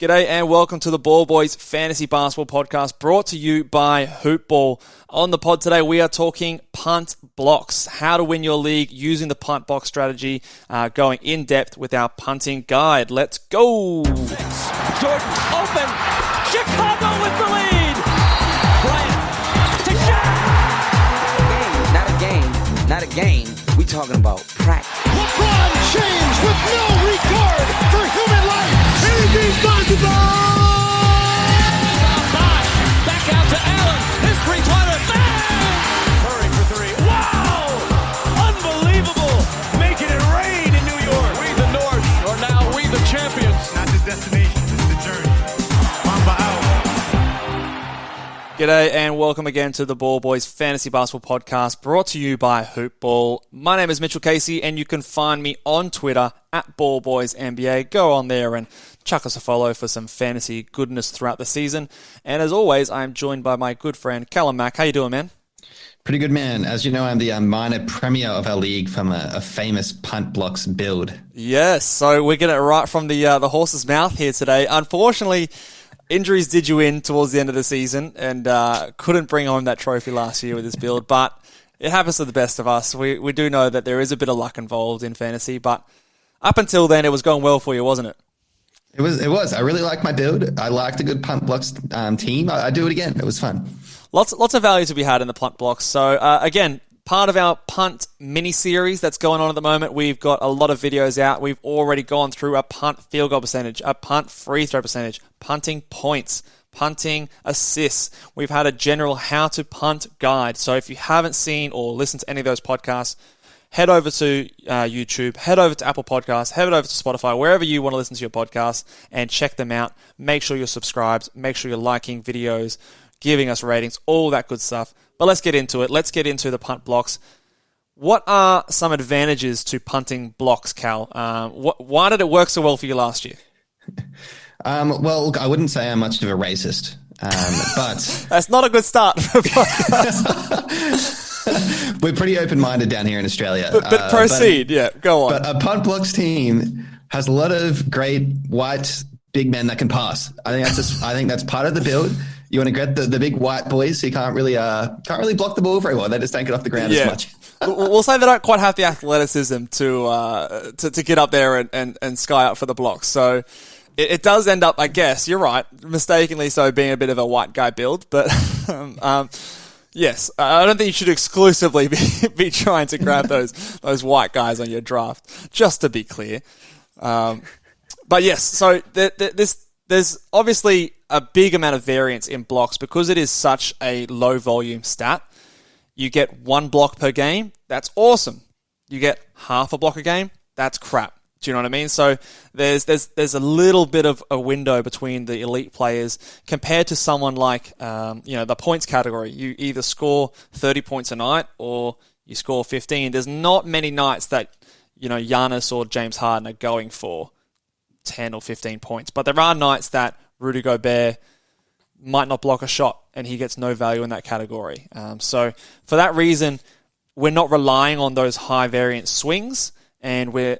G'day and welcome to the Ball Boys Fantasy Basketball Podcast, brought to you by Hoopball. On the pod today, we are talking punt blocks, how to win your league using the punt block strategy, going in depth with our punting guide. Let's go! Jordan open, Chicago with the lead! Bryant to Shaq! Not a game. We talking about practice. LeBron James with no regard for human life. Anything's possible! Bosh, back out to Allen. His three-pointer, bang! Curry for three. Wow! Unbelievable! Making it rain in New York. We the North, or now we the champions. Not the destination, it's the journey. Mamba out. G'day and welcome again to the Ball Boys Fantasy Basketball Podcast, brought to you by Hoopball. My name is Mitchell Casey and you can find me on Twitter at BallBoysNBA. Go on there and chuck us a follow for some fantasy goodness throughout the season. And as always, I'm joined by my good friend Callum Mack. How you doing, man? Pretty good, man. As you know, I'm the minor premier of our league from a famous punt blocks build. Yes, so we're getting it right from the horse's mouth here today. Unfortunately, injuries did you in towards the end of the season and couldn't bring home that trophy last year with this build, but it happens to the best of us. We do know that there is a bit of luck involved in fantasy, but up until then, it was going well for you, wasn't it? It was. I really liked my build. I liked a good punt blocks team. I'd do it again. It was fun. Lots of value to be had in the punt blocks. So again, part of our punt mini-series that's going on at the moment, we've got a lot of videos out. We've already gone through a punt field goal percentage, a punt free throw percentage, punting points, punting assists. We've had a general how to punt guide. So if you haven't seen or listened to any of those podcasts, head over to YouTube, head over to Apple Podcasts, head over to Spotify, wherever you want to listen to your podcast, and check them out. Make sure you're subscribed. Make sure you're liking videos, giving us ratings, all that good stuff. But let's get into it. Let's get into the punt blocks. What are some advantages to punting blocks, Cal? Why did it work so well for you last year? Well, look, I wouldn't say I'm much of a racist, but That's not a good start for a podcast. we're pretty open-minded down here in Australia. But proceed. Yeah, go on. But a punt blocks team has a lot of great white big men that can pass. I think that's part of the build. You want to get the big white boys who can't really block the ball very well. They just don't get off the ground as much. We'll say they don't quite have the athleticism to get up there and sky up for the blocks. So it does end up, I guess, you're right, mistakenly so, being a bit of a white guy build. But yes, I don't think you should exclusively be trying to grab those white guys on your draft, just to be clear. But yes, so there's obviously a big amount of variance in blocks because it is such a low volume stat. You get one block per game, that's awesome. You get half a block a game, that's crap. Do you know what I mean? So there's a little bit of a window between the elite players compared to someone like the points category. You either score 30 points a night or you score 15. There's not many nights that Giannis or James Harden are going for 10 or 15 points. But there are nights that Rudy Gobert might not block a shot and he gets no value in that category. So for that reason, we're not relying on those high variance swings and we're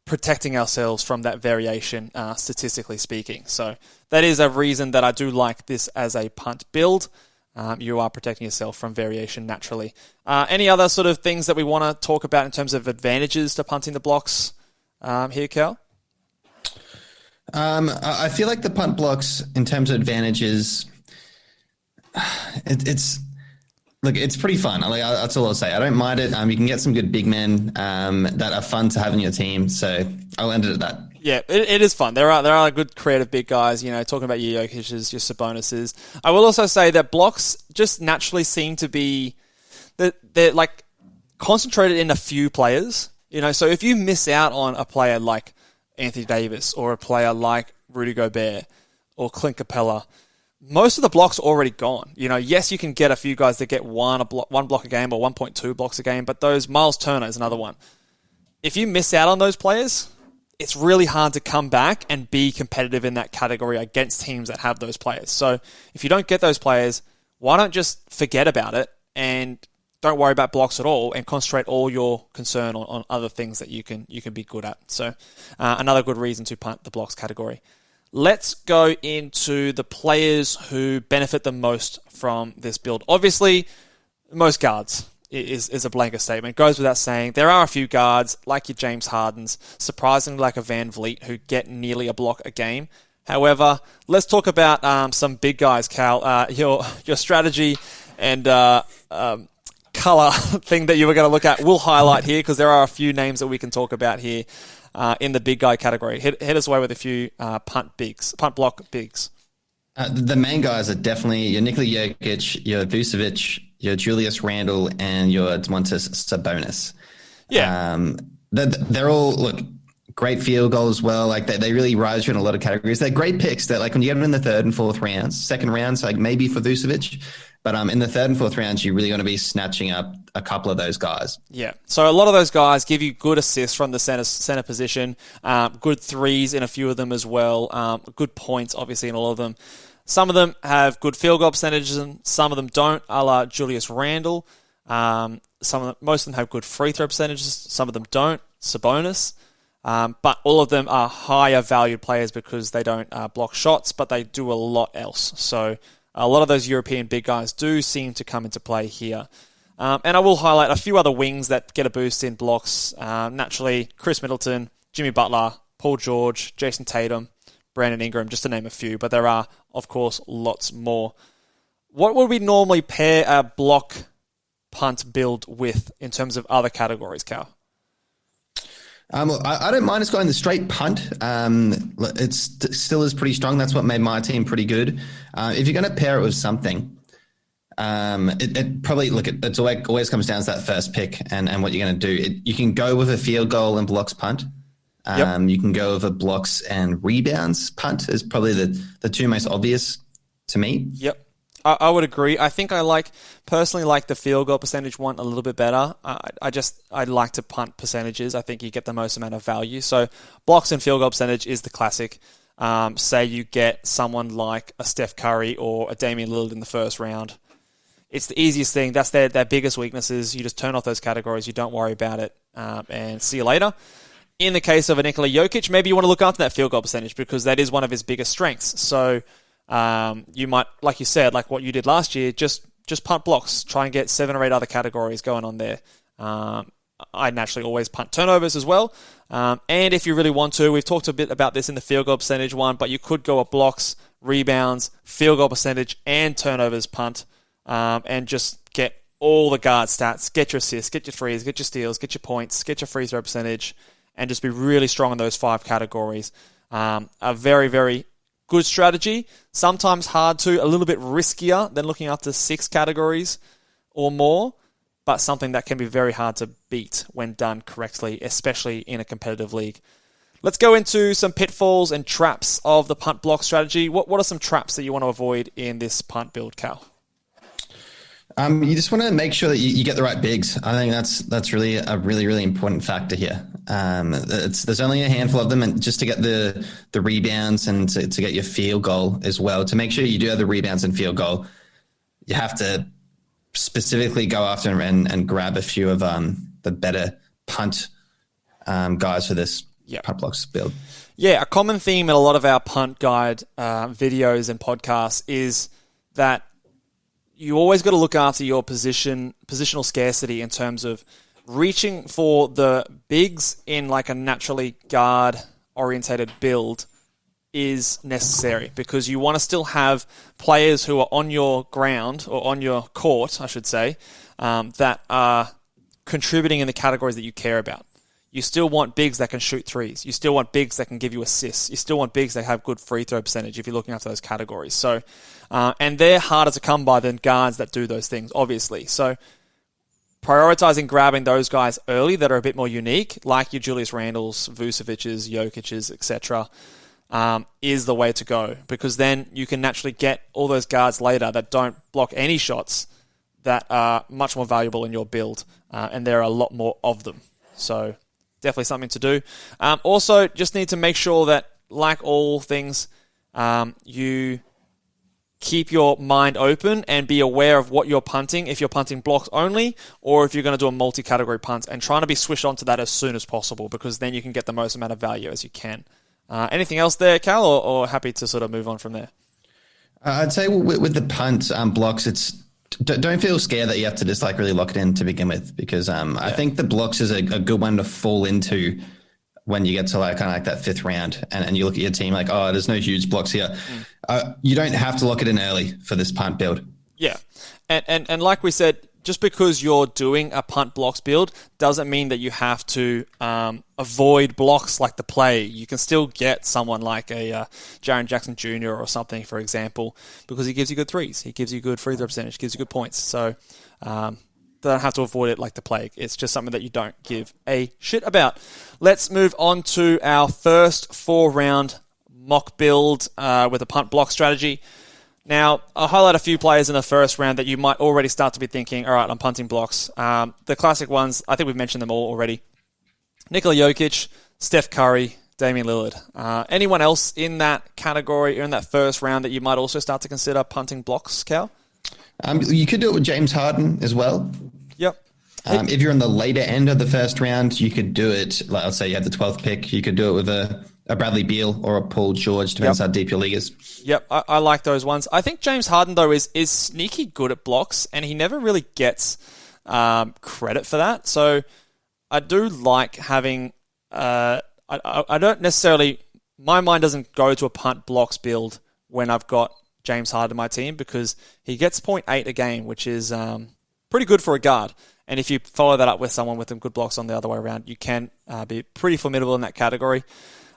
protecting ourselves from that variation, statistically speaking. So that is a reason that I do like this as a punt build. You are protecting yourself from variation naturally. Any other sort of things that we want to talk about in terms of advantages to punting the blocks here, Cal? I feel like the punt blocks, in terms of advantages, it's pretty fun. That's all I'll say. I don't mind it. You can get some good big men that are fun to have in your team. So I'll end it at that. Yeah, it is fun. There are good creative big guys. Talking about your Jokic's, your Sabonis's. I will also say that blocks just naturally seem to be they're like concentrated in a few players. So if you miss out on a player like Anthony Davis or a player like Rudy Gobert or Clint Capella, most of the blocks are already gone. Yes, you can get a few guys that get one block a game or 1.2 blocks a game, but those Miles Turner is another one. If you miss out on those players, it's really hard to come back and be competitive in that category against teams that have those players. So if you don't get those players, why don't just forget about it and don't worry about blocks at all and concentrate all your concern on other things that you can be good at. So another good reason to punt the blocks category. let's go into the players who benefit the most from this build. Obviously, most guards is a blanket statement. It goes without saying. There are a few guards, like your James Hardens, surprisingly like a Van Vliet, who get nearly a block a game. However, let's talk about some big guys, Cal. Your strategy and color thing that you were going to look at will highlight here, because there are a few names that we can talk about here in the big guy category. Hit us away with a few punt block bigs. The main guys are definitely your Nikola Jokic, your Vucevic, your Julius Randle, and your Domantas Sabonis. Yeah. They're all, look, great field goal as well. Like they really rise you in a lot of categories. They're great picks that, like, when you get them in the third and fourth rounds, second rounds, like maybe for Vucevic, but in the third and fourth rounds, you really want to be snatching up a couple of those guys. Yeah. So a lot of those guys give you good assists from the center position, good threes in a few of them as well, good points, obviously, in all of them. Some of them have good field goal percentages, and some of them don't, a la Julius Randle. Most of them have good free throw percentages. Some of them don't. Sabonis. But all of them are higher valued players because they don't block shots, but they do a lot else. So a lot of those European big guys do seem to come into play here. And I will highlight a few other wings that get a boost in blocks. Naturally, Chris Middleton, Jimmy Butler, Paul George, Jason Tatum, Brandon Ingram, just to name a few. But there are, of course, lots more. What would we normally pair a block punt build with in terms of other categories, Cal? I don't mind us going the straight punt. It still is pretty strong. That's what made my team pretty good. If you're going to pair it with something, it probably, look, it always comes down to that first pick and what you're going to do. You can go with a field goal and blocks punt. Yep. You can go with a blocks and rebounds punt is probably the two most obvious to me. Yep. I would agree. I think I personally like the field goal percentage one a little bit better. I like to punt percentages. I think you get the most amount of value. So blocks and field goal percentage is the classic. Say you get someone like a Steph Curry or a Damian Lillard in the first round. It's the easiest thing. That's their biggest weaknesses. You just turn off those categories. You don't worry about it, and see you later. In the case of a Nikola Jokic, maybe you want to look after that field goal percentage because that is one of his biggest strengths. So you might, like you said, like what you did last year, just punt blocks. Try and get 7 or 8 other categories going on there. I naturally always punt turnovers as well. And if you really want to, we've talked a bit about this in the field goal percentage one, but you could go at blocks, rebounds, field goal percentage, and turnovers punt, and just get all the guard stats, get your assists, get your threes, get your steals, get your points, get your free throw percentage, and just be really strong in those 5 categories. A very, very good strategy. Sometimes hard to, a little bit riskier than looking after 6 categories or more, but something that can be very hard to beat when done correctly, especially in a competitive league. Let's go into some pitfalls and traps of the punt block strategy. What are some traps that you want to avoid in this punt build, Cal? You just want to make sure that you get the right bigs. I think that's really a really important factor here. There's only a handful of them, and just to get the rebounds and to get your field goal as well. To make sure you do have the rebounds and field goal, you have to specifically go after and grab a few of the better punt guys for this punt blocks build. Yeah, a common theme in a lot of our punt guide videos and podcasts is that you always got to look after your positional scarcity in terms of reaching for the bigs in like a naturally guard-orientated build is necessary because you want to still have players who are on your ground or on your court, I should say, that are contributing in the categories that you care about. You still want bigs that can shoot threes. You still want bigs that can give you assists. You still want bigs that have good free throw percentage if you're looking after those categories. So, and they're harder to come by than guards that do those things, obviously. So prioritizing grabbing those guys early that are a bit more unique, like your Julius Randles, Vucevic's, Jokic's, etc., is the way to go because then you can naturally get all those guards later that don't block any shots that are much more valuable in your build, and there are a lot more of them. So definitely something to do. Also, just need to make sure that, like all things, you keep your mind open and be aware of what you're punting, if you're punting blocks only, or if you're going to do a multi-category punt, and trying to be switched onto that as soon as possible, because then you can get the most amount of value as you can. Anything else there, Cal, or happy to sort of move on from there? I'd say with the punt blocks, don't feel scared that you have to just like really lock it in to begin with, because I think the blocks is a good one to fall into when you get to like kind of like that fifth round and you look at your team like, oh, there's no huge blocks here. You don't have to lock it in early for this punt build. Yeah. And like we said, just because you're doing a punt blocks build doesn't mean that you have to avoid blocks like the play. You can still get someone like a Jaren Jackson Jr. or something, for example, because he gives you good threes. He gives you good free throw percentage, gives you good points. So don't have to avoid it like the plague. It's just something that you don't give a shit about. Let's move on to our first 4-round mock build with a punt block strategy. Now, I'll highlight a few players in the first round that you might already start to be thinking, all right, I'm punting blocks. The classic ones, I think we've mentioned them all already. Nikola Jokic, Steph Curry, Damian Lillard. Anyone else in that category or in that first round that you might also start to consider punting blocks, Cal? You could do it with James Harden as well. Yep. If you're in the later end of the first round, you could do it, like, let's say you had the 12th pick, you could do it with a Bradley Beal or a Paul George, depends how deep your league is. Yep, I like those ones. I think James Harden, though, is sneaky good at blocks, and he never really gets credit for that. So I do like having... I don't necessarily... My mind doesn't go to a punt blocks build when I've got James Harden in my team, because he gets 0.8 a game, which is pretty good for a guard. And if you follow that up with someone with some good blocks on the other way around, you can be pretty formidable in that category.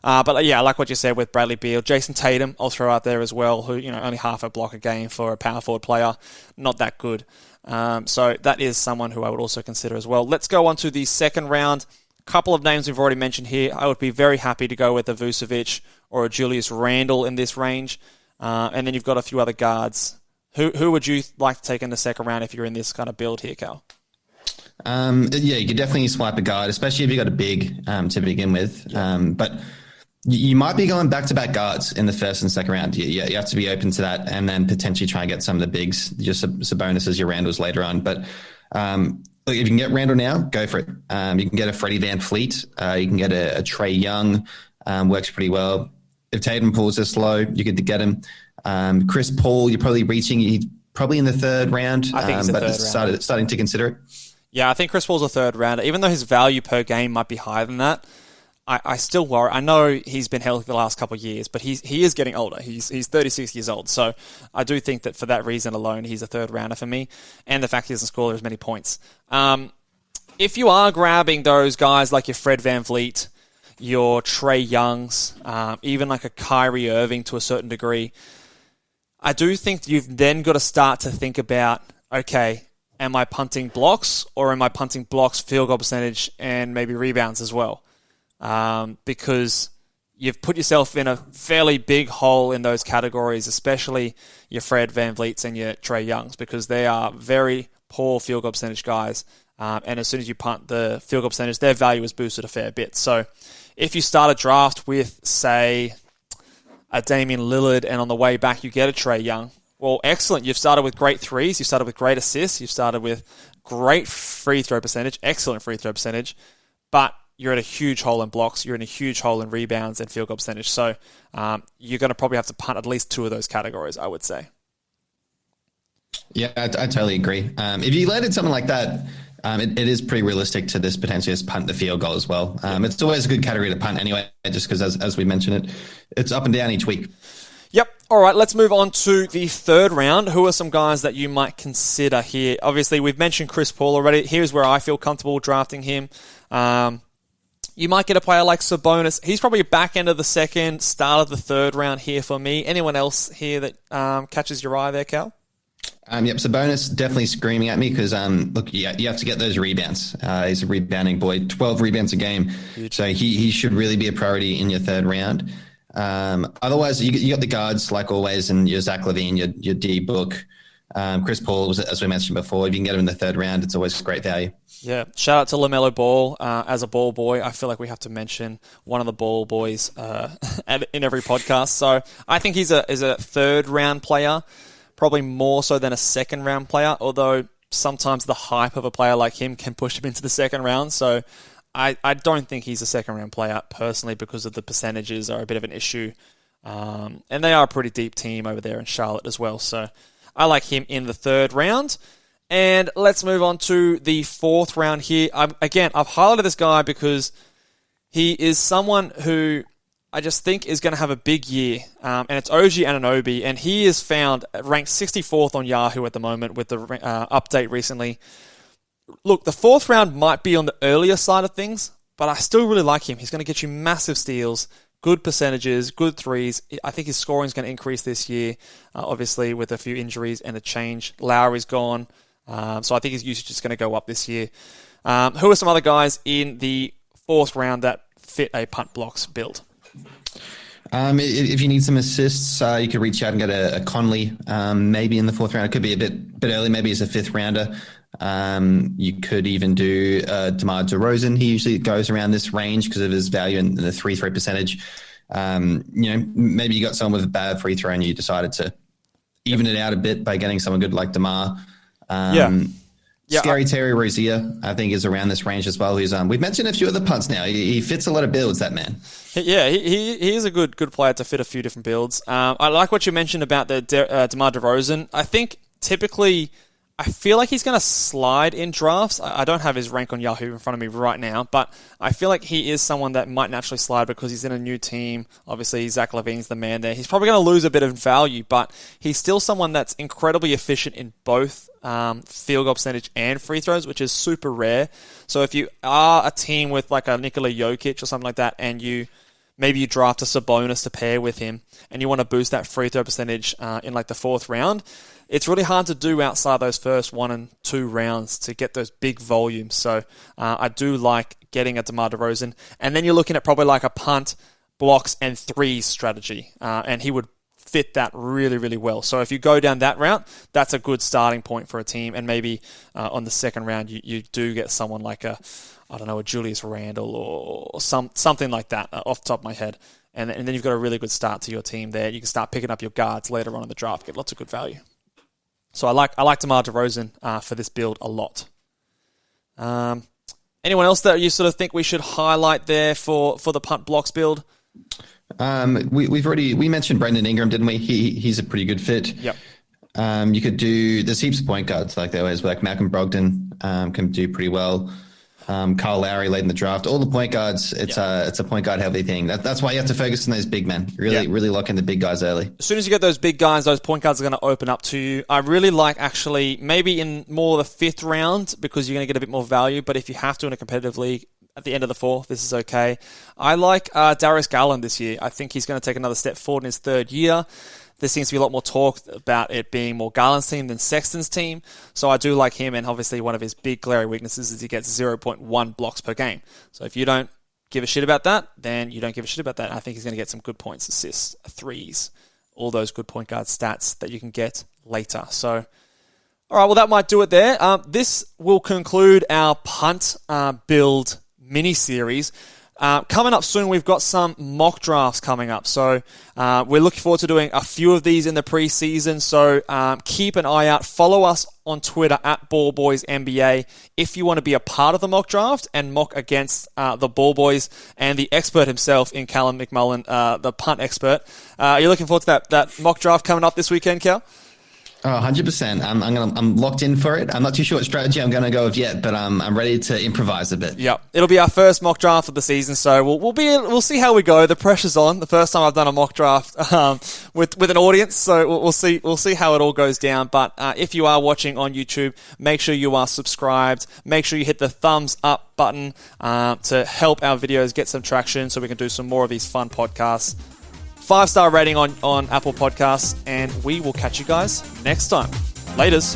But yeah, I like what you said with Bradley Beal. Jason Tatum, I'll throw out there as well, who, only half a block a game for a power forward player. Not that good. So that is someone who I would also consider as well. Let's go on to the second round. A couple of names we've already mentioned here. I would be very happy to go with a Vucevic or a Julius Randle in this range. And then you've got a few other guards. Who would you like to take in the second round if you're in this kind of build here, Cal? Yeah, you could definitely swipe a guard, especially if you got a big to begin with. But you might be going back-to-back guards in the first and second round. You have to be open to that, and then potentially try and get some of the bigs, your Sabonis, your Randalls later on. But look, if you can get Randall now, go for it. You can get a Freddie Van Fleet. You can get a Trae Young. Works pretty well. If Tatum pulls this slow, you get to get him. Chris Paul, you're probably reaching. He's probably in the third round. I think he's the third round. Starting to consider it. Yeah, I think Chris Paul's a third rounder. Even though his value per game might be higher than that, I still worry. I know he's been healthy the last couple of years, but he is getting older. He's 36 years old. So I do think that for that reason alone, he's a third rounder for me. And the fact he doesn't score as many points. If you are grabbing those guys like your Fred VanVleet, your Trae Youngs, even like a Kyrie Irving to a certain degree, I do think you've then got to start to think about, okay, am I punting blocks or am I punting blocks, field goal percentage, and maybe rebounds as well? Because you've put yourself in a fairly big hole in those categories, especially your Fred VanVleets and your Trae Youngs, because they are very poor field goal percentage guys. And as soon as you punt the field goal percentage, their value is boosted a fair bit. So if you start a draft with, say, a Damian Lillard, and on the way back you get a Trae Young, well, excellent. You've started with great threes. You've started with great assists. You've started with great free throw percentage, excellent free throw percentage, but you're in a huge hole in blocks. You're in a huge hole in rebounds and field goal percentage. So you're going to probably have to punt at least two of those categories, I would say. Yeah, I totally agree. If you landed something like that, it is pretty realistic to this potentially just punt the field goal as well. It's always a good category to punt anyway, just because as we mentioned it's up and down each week. Yep. All right, let's move on to the third round. Who are some guys that you might consider here? Obviously, we've mentioned Chris Paul already. Here's where I feel comfortable drafting him. You might get a player like Sabonis. He's probably back end of the second, start of the third round here for me. Anyone else here that catches your eye there, Cal? Yep, Sabonis definitely screaming at me because, look, you have to get those rebounds. He's a rebounding boy, 12 rebounds a game. Huge. So he should really be a priority in your third round. Otherwise, you got the guards, like always, and your Zach LaVine, your D Book. Chris Paul, as we mentioned before, if you can get him in the third round, it's always great value. Yeah, shout out to LaMelo Ball as a ball boy. I feel like we have to mention one of the ball boys in every podcast. So I think he's a third round player, probably more so than a second round player, although sometimes the hype of a player like him can push him into the second round. So I don't think he's a second-round player personally because of the percentages are a bit of an issue. And they are a pretty deep team over there in Charlotte as well. So I like him in the 3rd round. And let's move on to the 4th round here. I've highlighted this guy because he is someone who I just think is going to have a big year. And it's OG Anunoby. And he is found ranked 64th on Yahoo at the moment with the update recently. Look, the 4th round might be on the earlier side of things, but I still really like him. He's going to get you massive steals, good percentages, good threes. I think his scoring is going to increase this year, obviously with a few injuries and a change. Lowry's gone. So I think his usage is going to go up this year. Who are some other guys in the 4th round that fit a punt blocks build? If you need some assists, you could reach out and get a Conley, maybe in the 4th round. It could be a bit early, maybe as a 5th rounder. You could even do DeMar DeRozan. He usually goes around this range because of his value in the 3-3 percentage. Maybe you got someone with a bad free throw and you decided to even it out a bit by getting someone good like DeMar. Scary Terry Rozier, I think, is around this range as well. We've mentioned a few other punts now. He fits a lot of builds, that man. Yeah, he is a good player to fit a few different builds. I like what you mentioned about the DeMar DeRozan. I think typically, I feel like he's going to slide in drafts. I don't have his rank on Yahoo in front of me right now, but I feel like he is someone that might naturally slide because he's in a new team. Obviously, Zach LaVine's the man there. He's probably going to lose a bit of value, but he's still someone that's incredibly efficient in both field goal percentage and free throws, which is super rare. So if you are a team with like a Nikola Jokic or something like that, and maybe you draft a Sabonis to pair with him, and you want to boost that free throw percentage in like the 4th round, it's really hard to do outside those first 1 and 2 rounds to get those big volumes. So I do like getting a DeMar DeRozan. And then you're looking at probably like a punt, blocks, and threes strategy. And he would fit that really, really well. So if you go down that route, that's a good starting point for a team. And maybe on the 2nd round, you do get someone like a Julius Randle or something like that off the top of my head. And then you've got a really good start to your team there. You can start picking up your guards later on in the draft, get lots of good value. So I like DeMar DeRozan for this build a lot. Anyone else that you sort of think we should highlight there for the punt blocks build? We mentioned Brandon Ingram, didn't we? He's a pretty good fit. Yep. You could there's heaps of point guards like there was, like Malcolm Brogdon can do pretty well. Kyle Lowry late in the draft. All the point guards, it's a point guard heavy thing. That's why you have to focus on those big men. Really lock in the big guys early. As soon as you get those big guys, those point guards are going to open up to you. I really like actually maybe in more of the 5th round because you're going to get a bit more value. But if you have to in a competitive league at the end of the 4th, this is okay. I like Darius Garland this year. I think he's going to take another step forward in his 3rd year. There seems to be a lot more talk about it being more Garland's team than Sexton's team. So I do like him, and obviously one of his big glaring weaknesses is he gets 0.1 blocks per game. So if you don't give a shit about that, then you don't give a shit about that. I think he's going to get some good points, assists, threes, all those good point guard stats that you can get later. So, all right, well, that might do it there. This will conclude our punt build mini-series. Coming up soon, we've got some mock drafts coming up. So we're looking forward to doing a few of these in the preseason. So keep an eye out. Follow us on Twitter at BallBoysNBA if you want to be a part of the mock draft and mock against the Ball Boys and the expert himself in Callum McMullen, the punt expert. Are you looking forward to that mock draft coming up this weekend, Cal? Oh, 100%. I'm locked in for it. I'm not too sure what strategy I'm going to go with yet, but I'm ready to improvise a bit. Yep. It'll be our first mock draft of the season, so we'll see how we go. The pressure's on. The first time I've done a mock draft with an audience, so we'll see how it all goes down. But if you are watching on YouTube, make sure you are subscribed. Make sure you hit the thumbs up button to help our videos get some traction so we can do some more of these fun podcasts. 5-star rating on Apple Podcasts, and we will catch you guys next time. Laters.